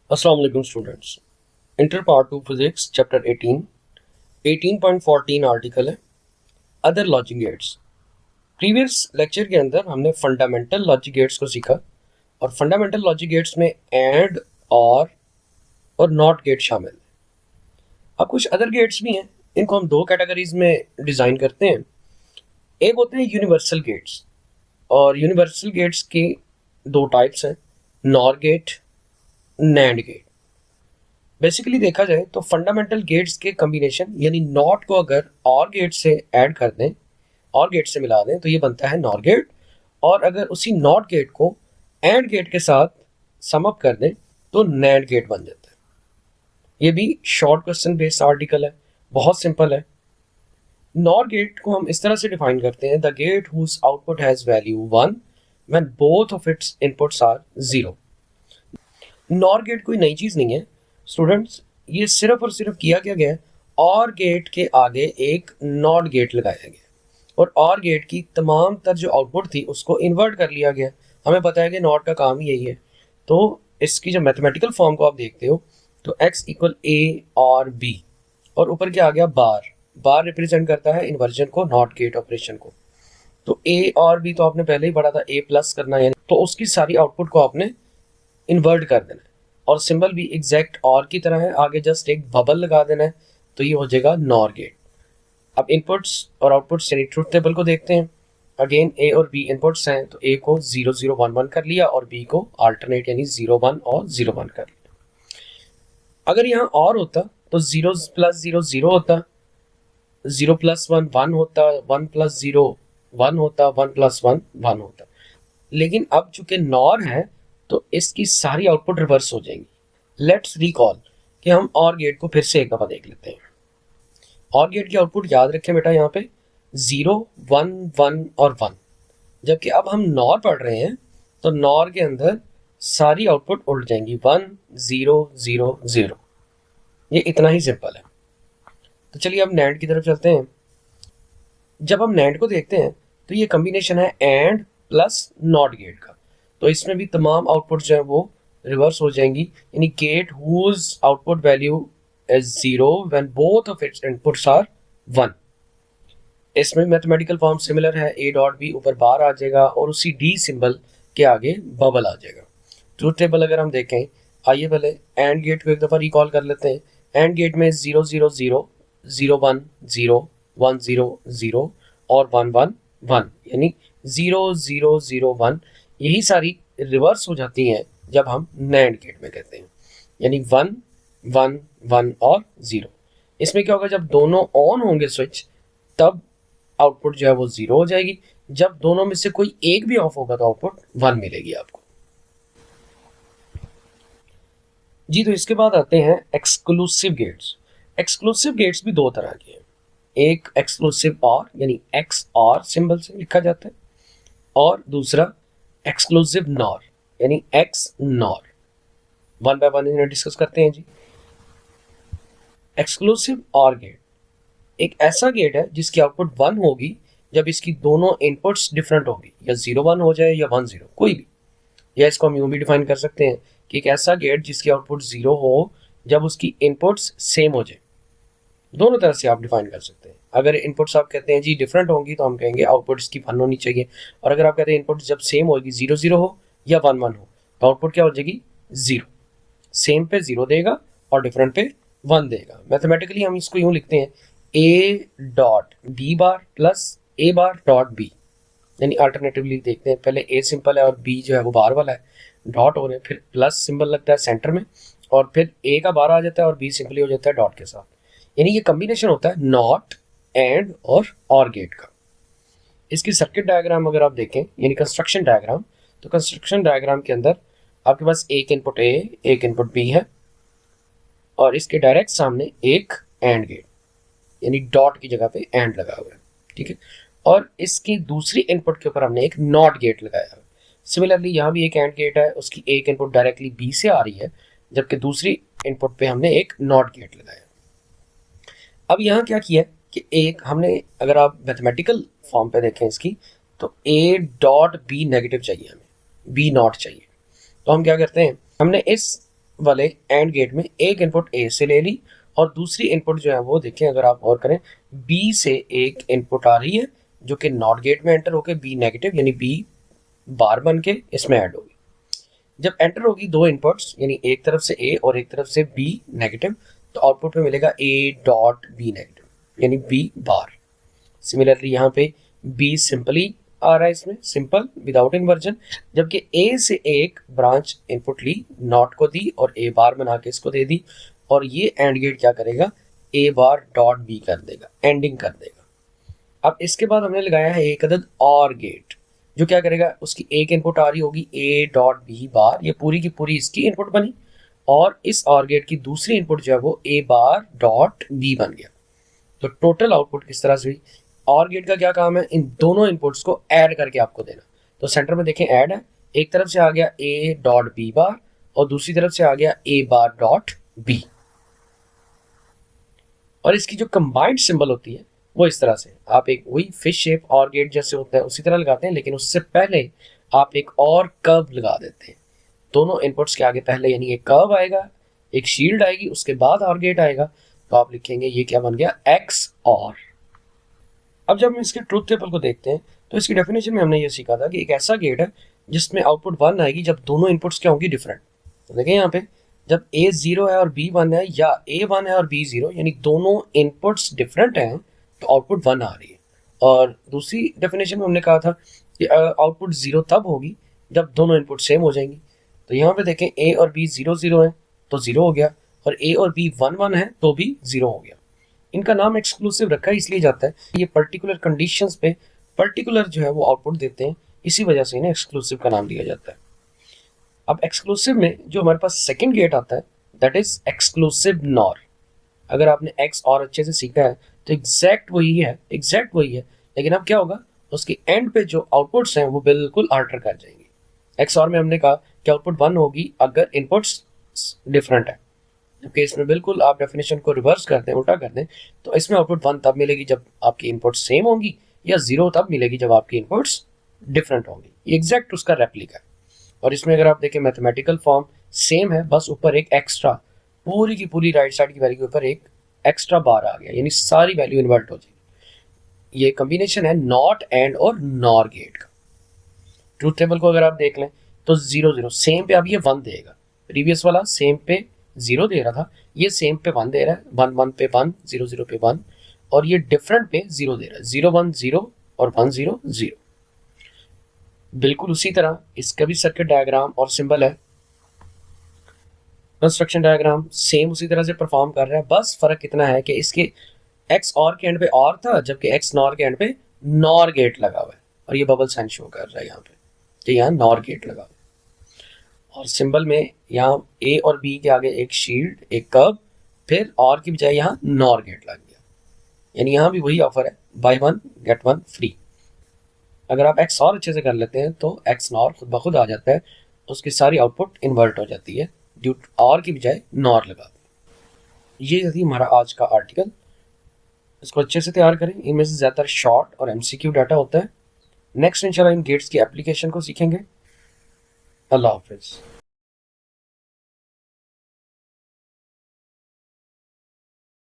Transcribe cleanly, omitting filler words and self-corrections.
अस्सलाम वालेकुम students. Inter part 2 physics chapter 18.14 article है other logic gates. Previous lecture के अंदर हमने फंडामेंटल लॉजिक गेट्स को सीखा और फंडामेंटल लॉजिक गेट्स में एंड और नॉट गेट शामिल है। अब कुछ अदर गेट्स भी हैं, इनको हम दो कैटेगरीज में डिज़ाइन करते हैं। एक होते हैं यूनिवर्सल गेट्स, और यूनिवर्सल गेट्स के दो टाइप्स हैं, NOR gate, NAND gate. Basically देखा जाए तो फंडामेंटल गेट्स के कॉम्बिनेशन यानी नॉट को अगर और गेट से ऐड कर दें, और गेट से मिला दें, तो ये बनता है नॉर गेट। और अगर उसी नॉट गेट को एंड गेट के साथ सम अप कर दें तो नैंड गेट बन जाता है। ये भी शॉर्ट क्वेश्चन बेस्ड आर्टिकल है, बहुत सिंपल है। नॉर गेट को हम इस तरह से डिफाइन करते हैं, the gate whose output has value 1 when both of its inputs are 0। NOR gate कोई नई चीज़ नहीं है स्टूडेंट्स, ये सिर्फ और सिर्फ किया क्या गया है, और गेट के आगे एक नॉट गेट लगाया गया और और गेट की तमाम तर जो आउटपुट थी उसको इन्वर्ट कर लिया गया। हमें पता है कि नॉट का काम ही यही है। तो इसकी जो मैथमेटिकल फॉर्म को आप देखते हो तो x इक्वल ए और बी, और ऊपर क्या आ गया, बार। बार रिप्रेजेंट करता है इन्वर्जन को, नॉट गेट ऑपरेशन को। तो ए और बी तो आपने पहले ही पढ़ा था, ए प्लस करना यानी, तो उसकी सारी आउटपुट को आपने इन्वर्ट कर देना है। और सिंबल भी एग्जैक्ट और की तरह है, आगे जस्ट एक बबल लगा देना है, तो ये हो जाएगा नॉर गेट। अब इनपुट्स और आउटपुट्स यानी ट्रुथ टेबल को देखते हैं। अगेन ए और बी इनपुट्स हैं, तो ए को 0 0 1 1 कर लिया और बी को अल्टरनेट यानी 0 1 और 0 1 कर लिया। अगर यहाँ और होता तो 0 प्लस 0 0 होता, 0 प्लस 1 1 होता, 1 प्लस 0 1 होता, 1 प्लस 1 1 होता। लेकिन अब चूंकि नॉर है तो इसकी सारी आउटपुट रिवर्स हो जाएंगी। लेट्स रिकॉल कि हम और गेट को फिर से एक दफ़ा देख लेते हैं। और गेट की आउटपुट याद रखें बेटा, यहाँ पे 0 1 1 और 1। जबकि अब हम नॉर पढ़ रहे हैं तो नॉर के अंदर सारी आउटपुट उल्ट जाएंगी, 1 0 0 0। ये इतना ही सिंपल है। तो चलिए अब नैंड की तरफ चलते हैं। जब हम नैंड को देखते हैं तो ये कॉम्बिनेशन है एंड प्लस नॉट गेट का, तो इसमें भी तमाम आउटपुट जो है वो रिवर्स हो जाएंगी, यानी gate whose output value is 0 when both of its inputs are 1। इसमें मैथमेटिकल फॉर्म सिमिलर है, ए डॉट बी ऊपर बार आ जाएगा और उसी डी सिंबल के आगे बबल आ जाएगा। ट्रूथ टेबल अगर हम देखें, आइए पहले एंड गेट को एक दफ़ा रिकॉल कर लेते हैं। एंड गेट में 0 0 0 0 1 0 1 0 0 और 1 1 1, यानी 0 0 0 1। यही सारी रिवर्स हो जाती हैं जब हम नैंड गेट में कहते हैं, यानी 1 1 1 और 0। इसमें क्या होगा, जब दोनों ऑन होंगे स्विच तब आउटपुट जो है वो 0 हो जाएगी, जब दोनों में से कोई एक भी ऑफ होगा तो आउटपुट 1 मिलेगी आपको। जी, तो इसके बाद आते हैं एक्सक्लूसिव गेट्स। एक्सक्लूसिव गेट्स भी दो तरह के हैं। एक एक्सक्लूसिव और यानी एक्स और सिंबल से लिखा जाता है, और दूसरा एक्सक्लूसिव नॉर यानी x nor. One by one इन्हें डिस्कस करते हैं जी। एक्सक्लूसिव और गेट एक ऐसा गेट है जिसकी आउटपुट 1 होगी जब इसकी दोनों इनपुट्स डिफरेंट होगी, या 0 1 हो जाए या 1 0 कोई भी। या इसको हम यूं भी डिफाइन कर सकते हैं कि एक ऐसा गेट जिसकी आउटपुट 0 हो जब उसकी इनपुट्स सेम हो जाए। दोनों तरह से आप डिफाइन कर सकते हैं। अगर इनपुट्स आप कहते हैं जी डिफरेंट होंगी तो हम कहेंगे आउटपुट इसकी 1 होनी चाहिए, और अगर आप कहते हैं इनपुट जब सेम होगी, 0 0 हो या 1 1 हो, तो आउटपुट क्या हो जाएगी, 0। सेम पे 0 देगा और डिफरेंट पे 1 देगा। मैथमेटिकली हम इसको यूं लिखते हैं, A dot B bar plus A bar dot B, यानी अल्टरनेटिवली देखते हैं, पहले ए सिंपल है और बी जो है वो बार वाला है, डॉट हो रहे हैं, फिर प्लस सिंबल लगता है सेंटर में, और फिर ए का बार आ जाता है और बी सिंपली हो जाता है डॉट के साथ। यानी ये कॉम्बिनेशन होता है नॉट एंड और गेट का। इसकी सर्किट डायग्राम अगर आप देखें यानी कंस्ट्रक्शन डायग्राम, तो कंस्ट्रक्शन डायग्राम के अंदर आपके पास एक इनपुट ए एक इनपुट बी है, और इसके डायरेक्ट सामने एक एंड गेट यानी डॉट की जगह पे एंड लगा हुआ है, ठीक है। और इसकी दूसरी इनपुट के ऊपर हमने एक नॉट गेट लगाया है। सिमिलरली यहाँ भी एक एंड गेट है, उसकी एक इनपुट डायरेक्टली बी से आ रही है, जबकि दूसरी इनपुट पे हमने एक नॉट गेट लगाया। अब यहाँ क्या किया कि एक हमने, अगर आप मैथमेटिकल फॉर्म पे देखें इसकी, तो ए डॉट बी नेगेटिव चाहिए, हमें बी नॉट चाहिए। तो हम क्या करते हैं, हमने इस वाले एंड गेट में एक इनपुट ए से ले ली और दूसरी इनपुट जो है वो देखें, अगर आप और करें, बी से एक इनपुट आ रही है जो कि नॉट गेट में एंटर होकर बी नेगेटिव यानी बी बार बन के इसमें ऐड होगी। जब एंटर होगी दो इनपुट्स यानी एक तरफ से ए और एक तरफ से बी नेगेटिव, तो आउटपुट में मिलेगा ए डॉट बी नेगेटिव यानी बी बार। सिमिलरली यहाँ पे बी सिंपली आ रहा है इसमें, सिंपल विदाउट इन्वर्जन, जबकि ए से एक ब्रांच इनपुट ली, नॉट को दी और ए बार बना के इसको दे दी, और ये एंड गेट क्या करेगा, ए बार डॉट बी कर देगा, एंडिंग कर देगा। अब इसके बाद हमने लगाया है एक अदद और गेट जो क्या करेगा, उसकी एक इनपुट आ रही होगी ए डॉट बी बार, ये पूरी की पूरी इसकी इनपुट बनी, और इस और गेट की दूसरी इनपुट जो है वो ए बार डॉट बी बन गया। तो टोटल आउटपुट किस तरह से हुई। और गेट का क्या काम है, इन दोनों इनपुट्स को ऐड करके आपको देना। तो सेंटर में देखें ऐड है, एक तरफ से आ गया ए डॉट बी बार और दूसरी तरफ से आ गया ए बार डॉट बी, और इसकी जो कंबाइंड सिंबल होती है वो इस तरह से, आप एक वही फिश शेप और गेट जैसे होता है उसी तरह लगाते हैं, लेकिन उससे पहले आप एक और कर्व लगा देते हैं दोनों इनपुट्स के आगे पहले, यानी एक कर्व आएगा, एक शील्ड आएगी, उसके बाद और गेट आएगा, तो आप लिखेंगे ये क्या बन गया, एक्स और। अब जब हम इसके ट्रूथ टेबल को देखते हैं तो इसकी डेफिनेशन में हमने ये सीखा था कि एक ऐसा गेट है जिसमें आउटपुट 1 आएगी जब दोनों इनपुट्स क्या होंगी, डिफरेंट। तो देखें यहाँ पे जब A 0 है और B 1 है, या A 1 है और B 0 यानी दोनों इनपुट्स डिफरेंट हैं, तो आउटपुट 1 आ रही है। और दूसरी डेफिनेशन में हमने कहा था कि आउटपुट 0 तब होगी जब दोनों इनपुट सेम हो जाएंगी। तो यहाँ पे देखें A और B 0 0 है तो 0 हो गया, और A और B 1 1 है तो भी 0 हो गया। इनका नाम एक्सक्लूसिव रखा इसलिए जाता है, ये पर्टिकुलर कंडीशंस पे पर्टिकुलर जो है वो आउटपुट देते हैं, इसी वजह से इन्हें एक्सक्लूसिव का नाम दिया जाता है। अब एक्सक्लूसिव में जो हमारे पास सेकंड गेट आता है दैट इज एक्सक्लूसिव नॉर। अगर आपने एक्स और अच्छे से सीखा है तो एग्जैक्ट वही है, लेकिन अब क्या होगा, उसके एंड पे जो आउटपुट्स हैं वो बिल्कुल अल्टर कर जाएंगे। एक्स और में हमने कहा कि आउटपुट 1 होगी अगर इनपुट्स डिफरेंट है, जबकि इसमें बिल्कुल आप डेफिनेशन को रिवर्स कर दें, उल्टा कर दें, तो इसमें आउटपुट 1 तब मिलेगी जब आपकी इनपुट्स सेम होंगी, या 0 तब मिलेगी जब आपकी इनपुट्स डिफरेंट होंगी। ये एग्जैक्ट उसका रेप्लिका है। और इसमें अगर आप देखें मैथमेटिकल फॉर्म सेम है, बस ऊपर एक एक्स्ट्रा, पूरी की पूरी राइट साइड की वैल्यू के ऊपर एक एक्स्ट्रा बार आ गया, यानी सारी वैल्यू इन्वर्ट हो जाएगी। ये कॉम्बिनेशन है नॉट एंड और नॉर गेट का। ट्रूथ टेबल को अगर आप देख लें तो 0 0 सेम पे अब ये 1 देगा, प्रीवियस वाला सेम पे 0 दे रहा था, ये सेम पे 1 दे रहा है, 1 1 पे 1, 0 0 पे 1, और ये डिफरेंट पे 0 दे रहा है, 0 1 0 और 1 0 0। बिल्कुल उसी तरह इसका भी सर्किट डायग्राम और सिंबल है, कंस्ट्रक्शन डायग्राम सेम उसी तरह से परफॉर्म कर रहा है, बस फर्क इतना है कि इसके एक्स और के एंड पे और था, जबकि एक्स नॉर के एंड पे नॉर गेट लगा हुआ है, और ये बबल साइन शो कर रहा है यहाँ पे, तो यहाँ नॉर गेट लगा हुआ है। और सिंबल में यहाँ ए और बी के आगे एक शील्ड, एक कर्व, फिर और की बजाय यहाँ नॉर गेट लग गया, यानी यहाँ भी वही ऑफर है, बाय 1 गेट 1 फ्री। अगर आप एक्स और अच्छे से कर लेते हैं तो एक्स नॉर खुद ब खुद आ जाता है, उसकी सारी आउटपुट इन्वर्ट हो जाती है, ड्यू और की बजाय नॉर लगा। ये थी हमारा आज का आर्टिकल, इसको अच्छे से तैयार करें, इनमें से ज़्यादातर शॉर्ट और MCQ डाटा होता है। नेक्स्ट इंशाल्लाह इन गेट्स की एप्लीकेशन को सीखेंगे। अल्लाह हाफिज़।